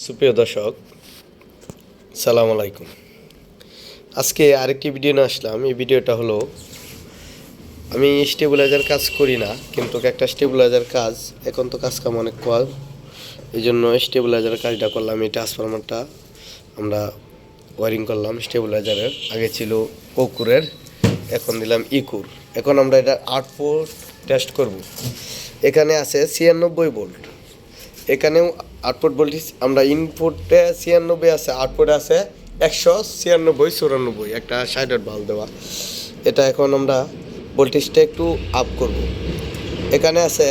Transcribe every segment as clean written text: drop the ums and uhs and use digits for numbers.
সুপ্রিয় দর্শক, সালাম আলাইকুম। আজকে আরেকটি ভিডিও নিয়ে আসলাম। এই ভিডিওটা হলো, আমি স্টেবিলাইজার কাজ করি না, কিন্তু একটা স্টেবিলাইজার কাজ এখন তো কাজ কাম অনেক কম, এই জন্য স্টেবিলাইজারের কাজটা করলাম। এই ট্রান্সফরমারটা আমরা ওয়ারিং করলাম স্টেবিলাইজারের। আগে ছিল পকুরের, এখন দিলাম ইকুর। এখন আমরা এটা আউটপুট টেস্ট করব। এখানে আছে 96 ভোল্ট, এখানেও আউটপুট ভোল্টেজ আমরা ইনপুটে 96 আছে, আউটপুটে আছে 196 94 একটা 60 বাল্ব দেওয়া। এটা এখন আমরা ভোল্টেজটা একটু আপ করব। এখানে আছে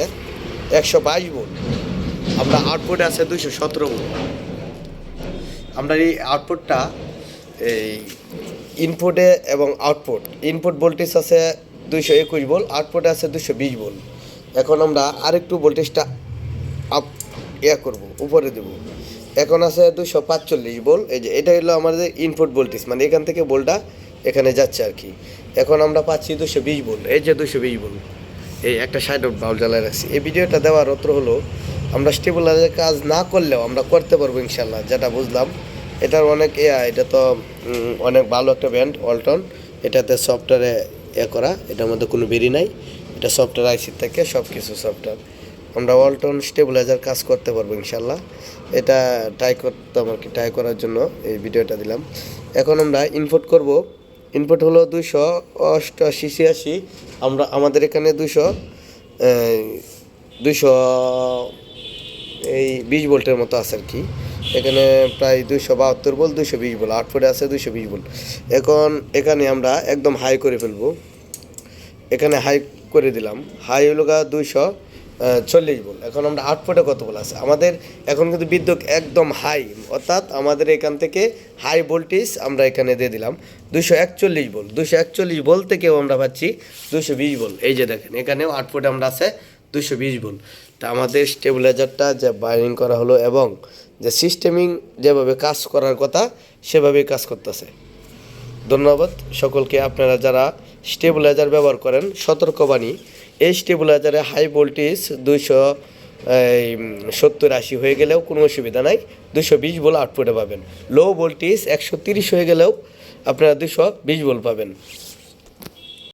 122 ভোল্ট, আমরা আউটপুটে আছে 217 ভোল্ট। আমরা এই আউটপুটটা এই ইনপুটে এবং ইনপুট ভোল্টেজ আছে 221 ভোল্ট, আউটপুটে আছে 220 ভোল্ট। এখন আমরা আরেকটু ভোল্টেজটা আপ করব, উপরে দেব। এখন আছে 245 ভোল্ট। এই যে এটা হলো আমাদের ইনপুট ভোল্টেজ, মানে এখান থেকে ভোল্টটা এখানে যাচ্ছে আর কি। এখন আমরা পাচ্ছি 220 ভোল্ট। এই যে 220 ভোল্ট, এই একটা 60 বাল্ব জ্বালায় রাখছি। এই ভিডিওটা দেওয়ার অর্থ হলো, আমরা স্টেবিলাইজার কাজ না করলেও আমরা করতে পারবো ইনশাল্লাহ, যেটা বুঝলাম। এটার অনেক এটা তো অনেক ভালো একটা ব্র্যান্ড ওয়ালটন। এটাতে সফটওয়্যারে করা, এটার মধ্যে কোনো বেরি নাই। এটা সফটওয়্যার আইসি থেকে সব কিছু সফটওয়্যার। আমরা ওয়ালটন স্টেবিলাইজার কাজ করতে পারবো ইনশাল্লাহ। এটা ট্রাই করতাম আর কি, ট্রাই করার জন্য এই ভিডিওটা দিলাম। এখন আমরা ইনপুট করব। ইনপুট হলো 288 আমরা আমাদের এখানে 200 20 ভোল্টের মতো আছে আর কি। এখানে প্রায় 272 ভোল্ট, 220 ভোল্ট, আউটপুটে আছে 220 ভোল্ট। এখন এখানে আমরা একদম হাই করে ফেলবো। এখানে হাই করে দিলাম, হাই হলো 240 ভোল্ট। এখন আমরা আউটপুটে কত ভোল্ট আছে আমাদের, এখন কিন্তু বিদ্যুৎ একদম হাই, অর্থাৎ আমাদের এখান থেকে হাই ভোল্টেজ আমরা এখানে দিয়ে দিলাম 241 ভোল্ট। 241 ভোল্ট থেকেও আমরা পাচ্ছি 220 ভোল্ট। এই যে দেখেন, এখানেও আউটপুটে আমরা আছে 220 ভোল্ট। তা আমাদের স্টেবিলাইজারটা যে ওয়্যারিং করা হলো এবং যে সিস্টেমিং যেভাবে কাজ করার কথা সেভাবেই কাজ করতেছে। ধন্যবাদ সকলকে। আপনারা যারা স্টেবিলাইজার ব্যবহার করেন, সতর্কবাণী, এই স্টেবিলাইজারে হাই ভোল্টেজ 270-80 হয়ে গেলেও কোনো অসুবিধা নাই, 220 ভোল্ট আউটপুটে পাবেন। লো ভোল্টেজ 130 হয়ে গেলেও আপনারা 220 ভোল্ট পাবেন।